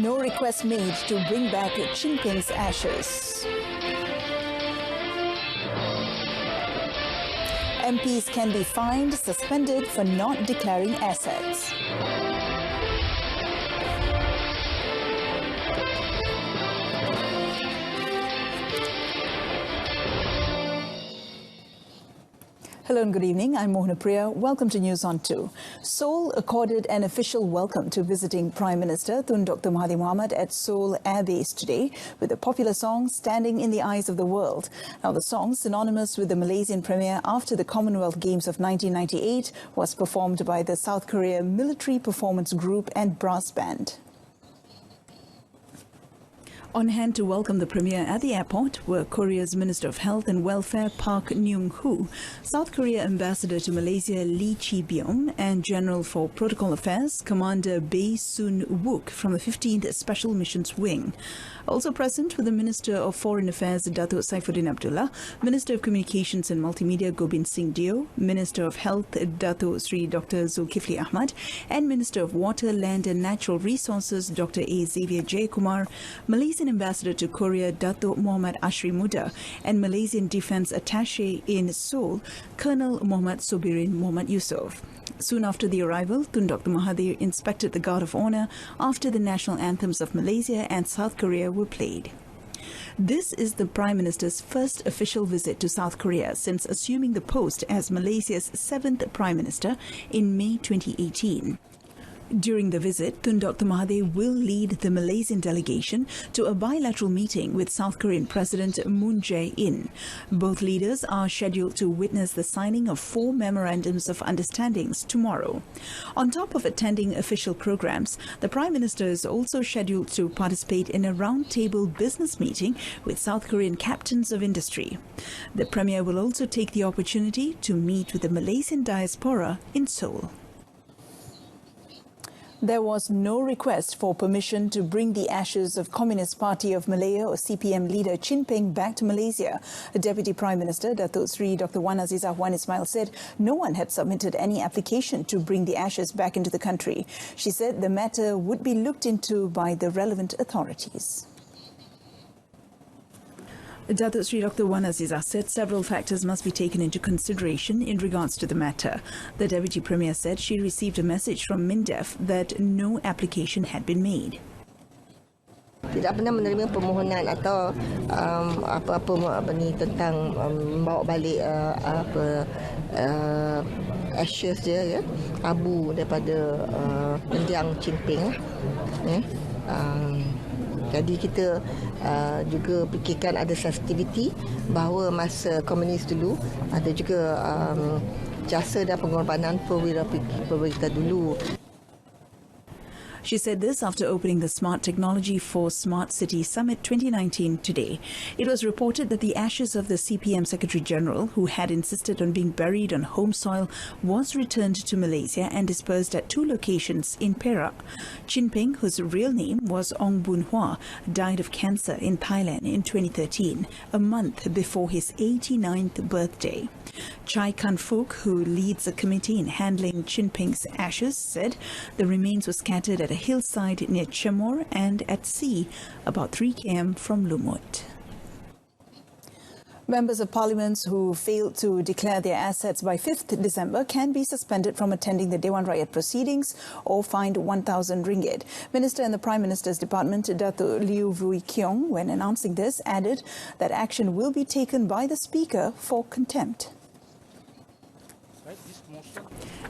no request made to bring back Jinping's ashes. MPs can be fined, suspended for not declaring assets. Hello and good evening. I'm Mohamad. Welcome to News on 2. Seoul accorded an official welcome to visiting Prime Minister Tun Dr. Mahathir Mohamad at Seoul Air Base today with the popular song Standing in the Eyes of the World. Now, the song, synonymous with the Malaysian premiere after the Commonwealth Games of 1998, was performed by the South Korea Military Performance Group and Brass Band. On hand to welcome the Premier at the airport were Korea's Minister of Health and Welfare Park Neung-hoo, South Korea Ambassador to Malaysia Lee Chi-byung, and General for Protocol Affairs Commander Bae Soon-wook from the 15th Special Missions Wing. Also present were the Minister of Foreign Affairs Datuk Saifuddin Abdullah, Minister of Communications and Multimedia Gobind Singh Deo, Minister of Health Datuk Sri Dr. Zulkifli Ahmad, and Minister of Water, Land and Natural Resources Dr. A. Xavier Jayakumar, Malaysian Ambassador to Korea Datuk Muhammad Ashri Muda, and Malaysian Defence Attaché in Seoul, Colonel Muhammad Sobirin Muhammad Yusof. Soon after the arrival, Tun Dr. Mahathir inspected the Guard of Honour after the national anthems of Malaysia and South Korea were played. This is the Prime Minister's first official visit to South Korea since assuming the post as Malaysia's 7th Prime Minister in May 2018. During the visit, Tun Dr. Mahathir will lead the Malaysian delegation to a bilateral meeting with South Korean President Moon Jae-in. Both leaders are scheduled to witness the signing of 4 memorandums of understandings tomorrow. On top of attending official programs, the Prime Minister is also scheduled to participate in a roundtable business meeting with South Korean captains of industry. The Premier will also take the opportunity to meet with the Malaysian diaspora in Seoul. There was no request for permission to bring the ashes of Communist Party of Malaya or CPM leader Jinping back to Malaysia. The Deputy Prime Minister, Datuk Sri Dr. Wan Azizah Wan Ismail, said no one had submitted any application to bring the ashes back into the country. She said the matter would be looked into by the relevant authorities. Datuk Sri Dr. Wan Azizah said several factors must be taken into consideration in regards to the matter. The Deputy Premier said she received a message from MINDEF that no application had been made. Tidak pernah menerima permohonan atau apa ni tentang bawa balik ashes dia, ya, abu daripada mendiang Jinping. Jadi kita juga fikirkan ada sensitivity bahawa masa komunis dulu ada juga jasa dan pengorbanan perwira kita dulu. She said this after opening the Smart Technology for Smart City Summit 2019 today. It was reported that the ashes of the CPM Secretary General, who had insisted on being buried on home soil, was returned to Malaysia and dispersed at 2 locations in Perak. Jinping, whose real name was Ong Boon Hua, died of cancer in Thailand in 2013, a month before his 89th birthday. Chai Kan-fook, who leads a committee in handling Jinping's ashes, said the remains were scattered at a hillside near Chemor and at sea about 3 km from Lumut. Members of Parliament who fail to declare their assets by 5th December can be suspended from attending the Dewan Rakyat proceedings or fined 1,000 ringgit. Minister in the Prime Minister's Department, Datuk Liew Vui Keong, when announcing this, added that action will be taken by the Speaker for contempt.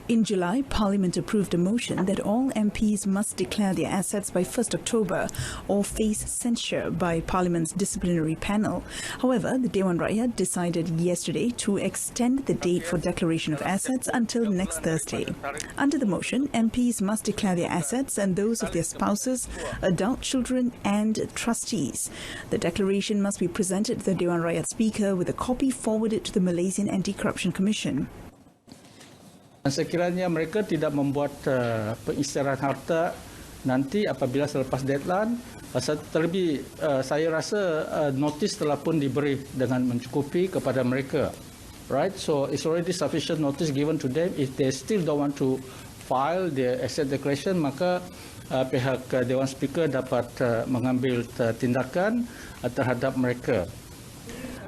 In July, Parliament approved a motion that all MPs must declare their assets by 1st October or face censure by Parliament's disciplinary panel. However, the Dewan Rakyat decided yesterday to extend the date for declaration of assets until next Thursday. Under the motion, MPs must declare their assets and those of their spouses, adult children and trustees. The declaration must be presented to the Dewan Rakyat Speaker with a copy forwarded to the Malaysian Anti-Corruption Commission. Sekiranya mereka tidak membuat pengisytiharan harta nanti apabila selepas deadline, terlebih saya rasa notis telah pun diberi dengan mencukupi kepada mereka. Right? So it's already sufficient notice given to them. If they still don't want to file their asset declaration, maka pihak Dewan Speaker dapat mengambil tindakan terhadap mereka.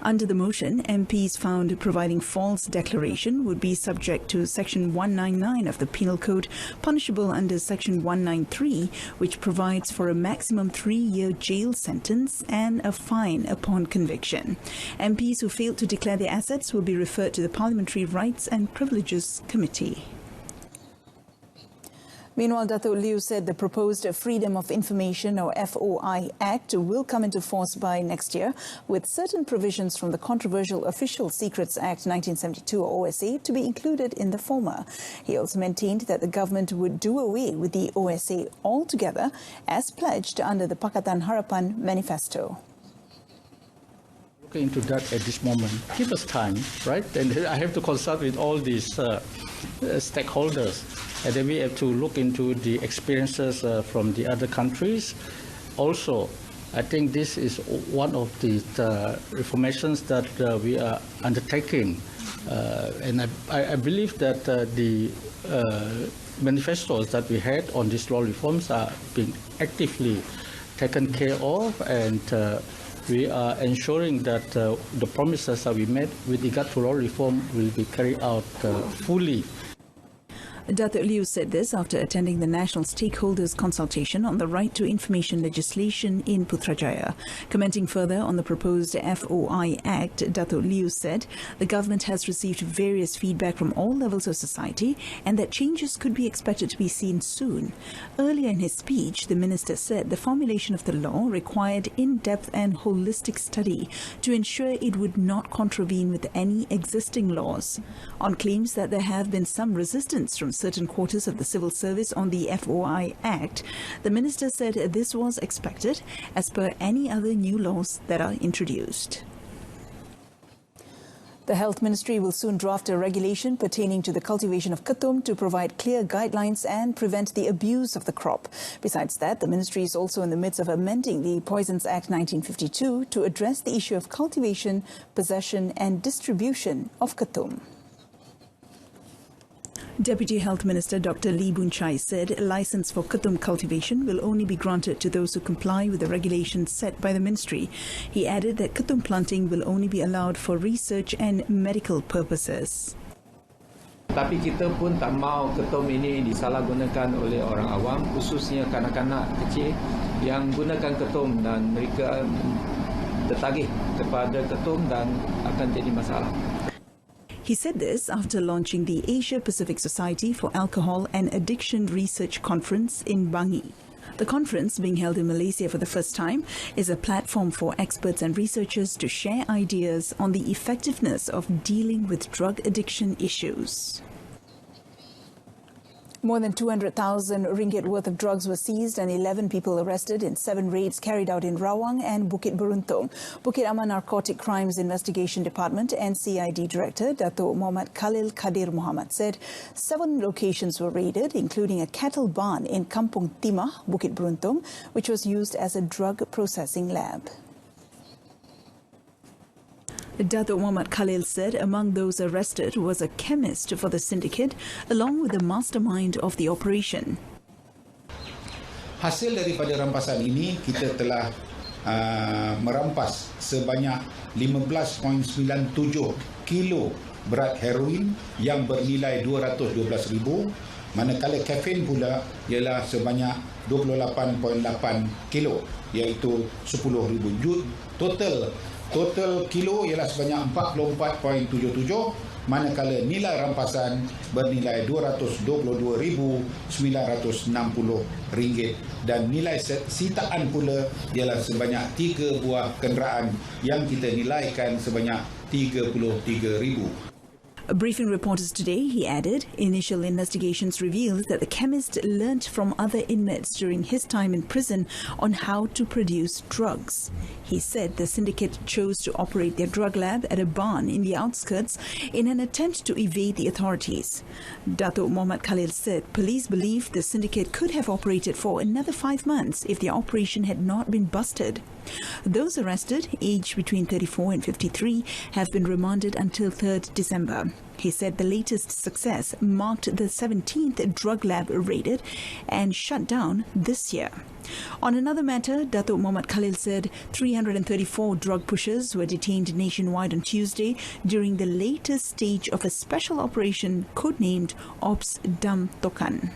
Under the motion, MPs found providing false declaration would be subject to Section 199 of the Penal Code, punishable under Section 193, which provides for a maximum 3-year jail sentence and a fine upon conviction. MPs who failed to declare their assets will be referred to the Parliamentary Rights and Privileges Committee. Meanwhile, Datuk Liu said the proposed Freedom of Information or FOI Act will come into force by next year, with certain provisions from the controversial Official Secrets Act 1972 or OSA to be included in the former. He also maintained that the government would do away with the OSA altogether, as pledged under the Pakatan Harapan manifesto. Looking into that at this moment, give us time, right? And I have to consult with all these stakeholders. And then we have to look into the experiences from the other countries. Also, I think this is one of the reformations that we are undertaking. And I believe that the manifestos that we had on these law reforms are being actively taken care of, and we are ensuring that the promises that we made with regard to law reform will be carried out fully. Datuk Liu said this after attending the National Stakeholders Consultation on the Right to Information legislation in Putrajaya. Commenting further on the proposed FOI Act, Datuk Liu said the government has received various feedback from all levels of society and that changes could be expected to be seen soon. Earlier in his speech, the minister said the formulation of the law required in-depth and holistic study to ensure it would not contravene with any existing laws. On claims that there have been some resistance from certain quarters of the civil service on the FOI Act, the minister said this was expected as per any other new laws that are introduced. The Health Ministry will soon draft a regulation pertaining to the cultivation of ketum to provide clear guidelines and prevent the abuse of the crop. Besides that, the Ministry is also in the midst of amending the Poisons Act 1952 to address the issue of cultivation, possession and distribution of ketum. Deputy Health Minister Dr. Lee Boon Chye said a license for ketum cultivation will only be granted to those who comply with the regulations set by the ministry. He added that ketum planting will only be allowed for research and medical purposes. Tapi kita pun tak mahu ketum ini disalahgunakan oleh orang awam, khususnya kanak-kanak kecil yang gunakan ketum dan mereka tertagih kepada ketum dan akan jadi masalah. He said this after launching the Asia Pacific Society for Alcohol and Addiction Research Conference in Bangi. The conference, being held in Malaysia for the first time, is a platform for experts and researchers to share ideas on the effectiveness of dealing with drug addiction issues. More than 200,000 ringgit worth of drugs were seized and 11 people arrested in 7 raids carried out in Rawang and Bukit Beruntung. Bukit Aman Narcotic Crimes Investigation Department NCID Director Datuk Muhammad Khalil Kadir Muhammad said 7 locations were raided, including a cattle barn in Kampung Timah, Bukit Beruntung, which was used as a drug processing lab. Datuk Muhammad Khalil said among those arrested was a chemist for the syndicate, along with the mastermind of the operation. Hasil daripada rampasan ini, kita telah merampas sebanyak 15.97 kilo berat heroin yang bernilai 212,000, manakala kafein pula ialah sebanyak 28.8 kilo, iaitu 10,000. Total kilo ialah sebanyak 44.77, manakala nilai rampasan bernilai RM222,960 dan nilai sitaan pula ialah sebanyak 3 buah kenderaan yang kita nilaikan sebanyak 33,000. Briefing reporters today, he added, initial investigations revealed that the chemist learnt from other inmates during his time in prison on how to produce drugs. He said the syndicate chose to operate their drug lab at a barn in the outskirts in an attempt to evade the authorities. Datuk Muhammad Khalil said police believed the syndicate could have operated for another 5 months if the operation had not been busted. Those arrested, aged between 34 and 53, have been remanded until 3rd December. He said the latest success marked the 17th drug lab raided and shut down this year. On another matter, Datuk Mohamad Khalil said 334 drug pushers were detained nationwide on Tuesday during the latest stage of a special operation codenamed Ops Dam Tokan.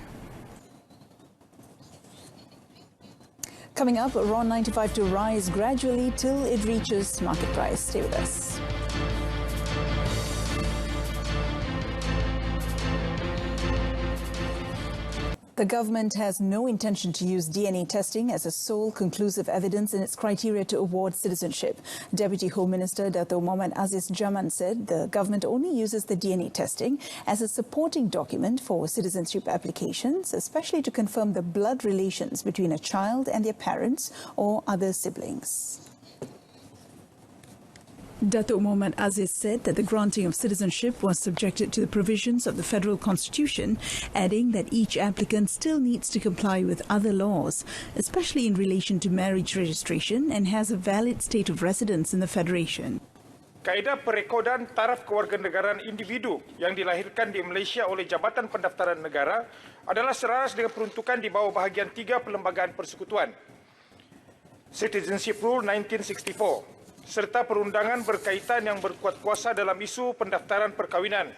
Coming up, RON 95 to rise gradually till it reaches market price. Stay with us. The government has no intention to use DNA testing as a sole conclusive evidence in its criteria to award citizenship. Deputy Home Minister Dato' Mohamad Aziz Jaman said the government only uses the DNA testing as a supporting document for citizenship applications, especially to confirm the blood relations between a child and their parents or other siblings. Datuk Mohamad Aziz said that the granting of citizenship was subjected to the provisions of the Federal Constitution, adding that each applicant still needs to comply with other laws, especially in relation to marriage registration, and has a valid state of residence in the Federation. Kaedah perekodan taraf kewarganegaraan individu yang dilahirkan di Malaysia oleh Jabatan Pendaftaran Negara adalah selaras dengan peruntukan di bawah bahagian 3 Perlembagaan Persekutuan, Citizenship Rule 1964. serta perundangan berkaitan yang berkuat kuasa dalam isu pendaftaran perkahwinan,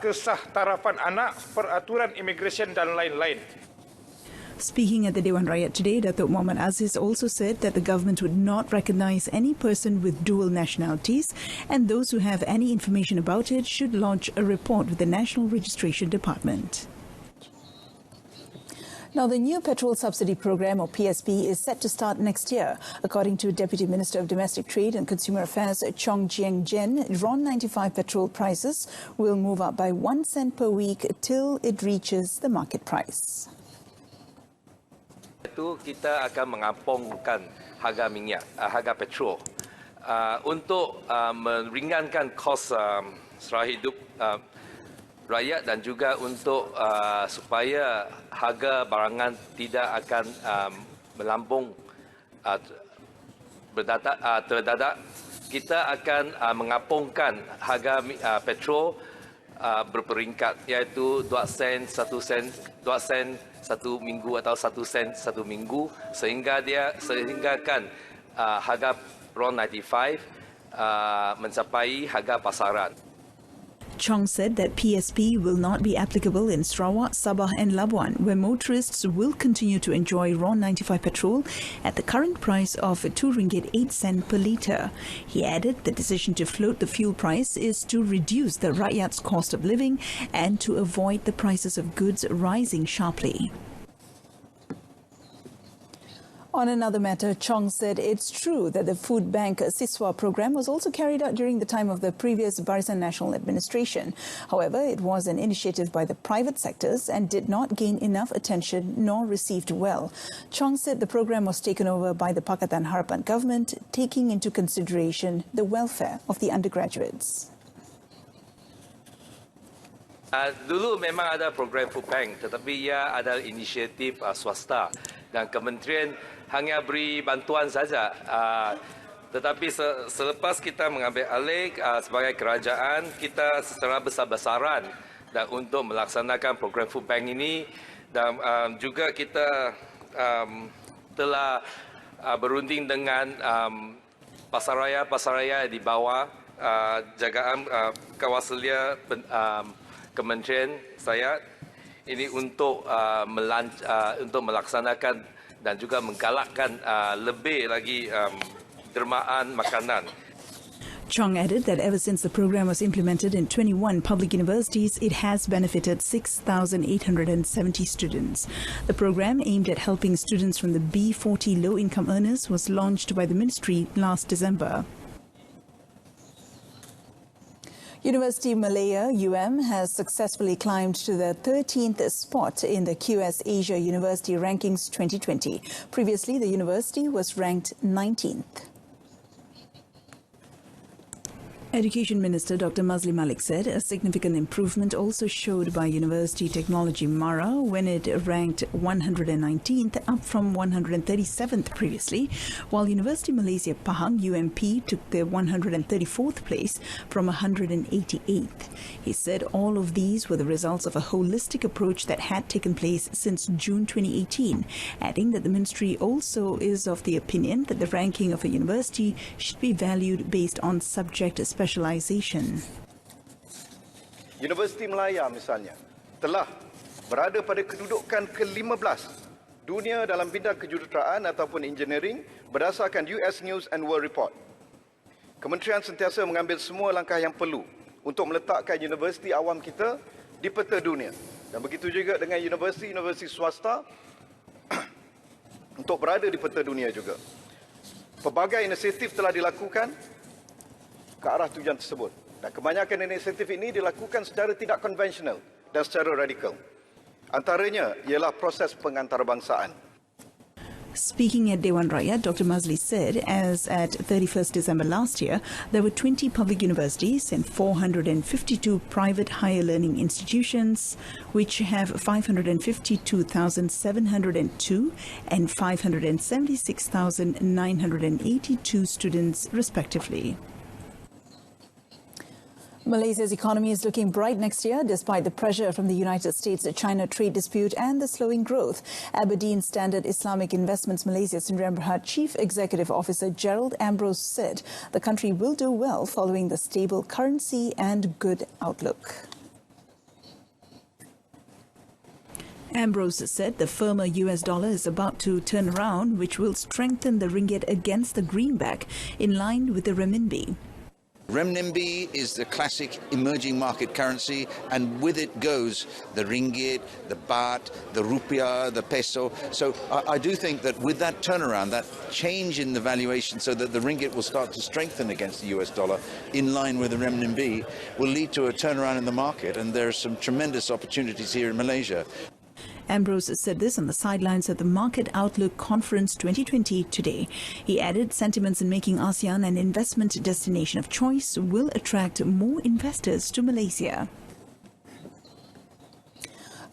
kesahtarafan anak, peraturan imigresen dan lain-lain. Speaking at the Dewan Rakyat today, Datuk Mohamad Aziz also said that the government would not recognise any person with dual nationalities, and those who have any information about it should lodge a report with the National Registration Department. Now, the new petrol subsidy program, or PSP, is set to start next year. According to Deputy Minister of Domestic Trade and Consumer Affairs Chong Jieng Jen, RON 95 petrol prices will move up by 1 cent per week till it reaches the market price. Itu kita akan mengampungkan harga minyak, harga petrol untuk meringankan kos sara hidup rakyat dan juga untuk supaya harga barangan tidak akan melambung terdadak. Kita akan mengapungkan harga petrol berperingkat, iaitu 2 sen, 1 sen, 2 sen satu minggu atau 1 sen satu minggu, sehinggakan harga RON 95 mencapai harga pasaran. Chong said that PSP will not be applicable in Sarawak, Sabah and Labuan, where motorists will continue to enjoy RON 95 petrol at the current price of RM2.08 per litre. He added the decision to float the fuel price is to reduce the rakyat's cost of living and to avoid the prices of goods rising sharply. On another matter, Chong said it's true that the Food Bank Siswa program was also carried out during the time of the previous Barisan Nasional administration. However, it was an initiative by the private sectors and did not gain enough attention nor received well. Chong said the program was taken over by the Pakatan Harapan government, taking into consideration the welfare of the undergraduates. Dulu memang ada program Food Bank, tetapi ia adalah inisiatif swasta dan kementerian hanya beri bantuan saja. Tetapi selepas kita mengambil alih sebagai kerajaan, kita secara besar-besaran dan untuk melaksanakan program Food Bank ini, dan juga kita telah berunding dengan pasaraya di bawah jagaan kawasan kementerian saya ini untuk melaksanakan dan juga menggalakkan lebih lagi dermaan makanan. Chong added that ever since the program was implemented in 21 public universities, it has benefited 6,870 students. The program, aimed at helping students from the B40 low-income earners, was launched by the ministry last December. University of Malaya, has successfully climbed to the 13th spot in the QS Asia University Rankings 2020. Previously, the university was ranked 19th. Education Minister Dr. Mazli Malik said a significant improvement also showed by University Technology Mara when it ranked 119th, up from 137th previously, while University Malaysia Pahang UMP took the 134th place from 188th. He said all of these were the results of a holistic approach that had taken place since June 2018, adding that the ministry also is of the opinion that the ranking of a university should be valued based on subject specialization. Universiti Malaya misalnya telah berada pada kedudukan ke-15 dunia dalam bidang kejuruteraan ataupun engineering berdasarkan US News and World Report. Kementerian sentiasa mengambil semua langkah yang perlu untuk meletakkan universiti awam kita di peta dunia. Dan begitu juga dengan universiti-universiti swasta untuk berada di peta dunia juga. Pelbagai inisiatif telah dilakukan ke arah tujuan tersebut. Dan kebanyakan inisiatif ini dilakukan secara tidak konvensional dan secara radikal. Antaranya ialah proses pengantarbangsaan. Speaking at Dewan Rakyat, Dr. Mazli said, as at 31st December last year, there were 20 public universities and 452 private higher learning institutions, which have 552,702 and 576,982 students, respectively. Malaysia's economy is looking bright next year despite the pressure from the United States-China trade dispute and the slowing growth. Aberdeen Standard Islamic Investments Malaysia Sdn Bhd Chief Executive Officer Gerald Ambrose said the country will do well following the stable currency and good outlook. Ambrose said the firmer US dollar is about to turn around, which will strengthen the ringgit against the greenback in line with the renminbi. Renminbi is the classic emerging market currency, and with it goes the ringgit, the baht, the rupiah, the peso. So I do think that with that turnaround, that change in the valuation so that the ringgit will start to strengthen against the US dollar in line with the renminbi will lead to a turnaround in the market, and there are some tremendous opportunities here in Malaysia. Ambrose said this on the sidelines of the Market Outlook Conference 2020 today. He added sentiments in making ASEAN an investment destination of choice will attract more investors to Malaysia.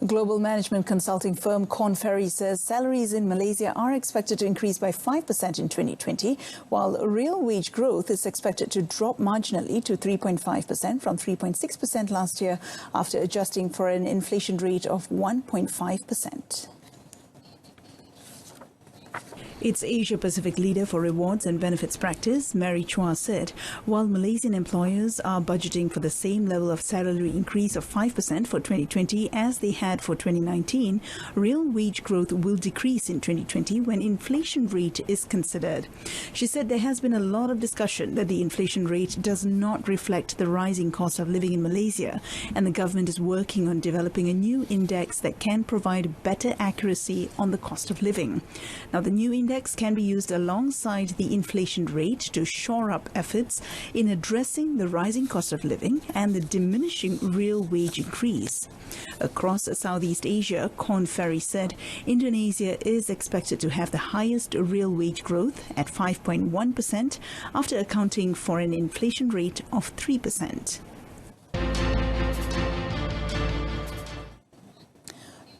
Global management consulting firm Korn Ferry says salaries in Malaysia are expected to increase by 5% in 2020, while real wage growth is expected to drop marginally to 3.5% from 3.6% last year after adjusting for an inflation rate of 1.5%. Its Asia-Pacific leader for rewards and benefits practice, Mary Chua, said, while Malaysian employers are budgeting for the same level of salary increase of 5% for 2020 as they had for 2019, real wage growth will decrease in 2020 when inflation rate is considered. She said there has been a lot of discussion that the inflation rate does not reflect the rising cost of living in Malaysia, and the government is working on developing a new index that can provide better accuracy on the cost of living. Now, the new index can be used alongside the inflation rate to shore up efforts in addressing the rising cost of living and the diminishing real wage increase. Across Southeast Asia, Korn Ferry said Indonesia is expected to have the highest real wage growth at 5.1% after accounting for an inflation rate of 3%.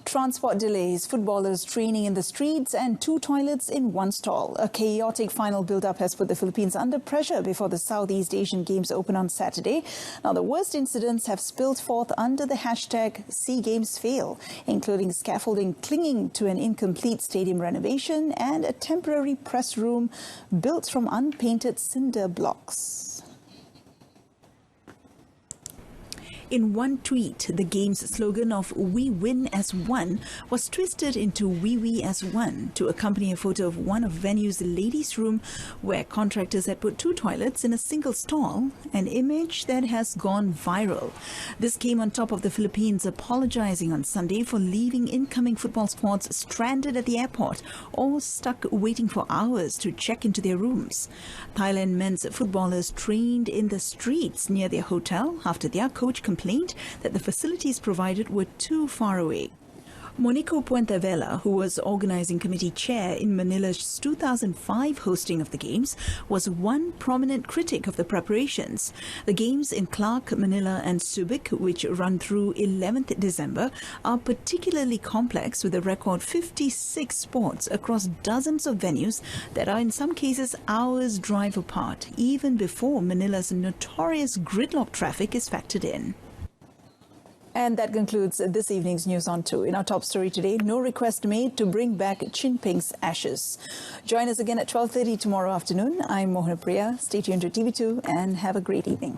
Transport delays, footballers training in the streets and 2 toilets in 1 stall. A chaotic final build-up has put the Philippines under pressure before the Southeast Asian Games open on Saturday. Now, the worst incidents have spilled forth under the hashtag #SeaGamesFail, including scaffolding clinging to an incomplete stadium renovation and a temporary press room built from unpainted cinder blocks. In one tweet, the game's slogan of "We win as one" was twisted into "We as one" to accompany a photo of one of venue's ladies' room where contractors had put 2 toilets in a single stall, an image that has gone viral. This came on top of the Philippines apologizing on Sunday for leaving incoming football squads stranded at the airport or stuck waiting for hours to check into their rooms. Thailand men's footballers trained in the streets near their hotel after their coach complained that the facilities provided were too far away. Monico Puentevela, who was organizing committee chair in Manila's 2005 hosting of the Games, was one prominent critic of the preparations. The Games in Clark, Manila and Subic, which run through 11th December, are particularly complex with a record 56 sports across dozens of venues that are in some cases hours drive apart, even before Manila's notorious gridlock traffic is factored in. And that concludes this evening's News on 2. In our top story today, no request made to bring back Chin Peng's ashes. Join us again at 12:30 tomorrow afternoon. I'm Mohamad. Stay tuned to TV2 and have a great evening.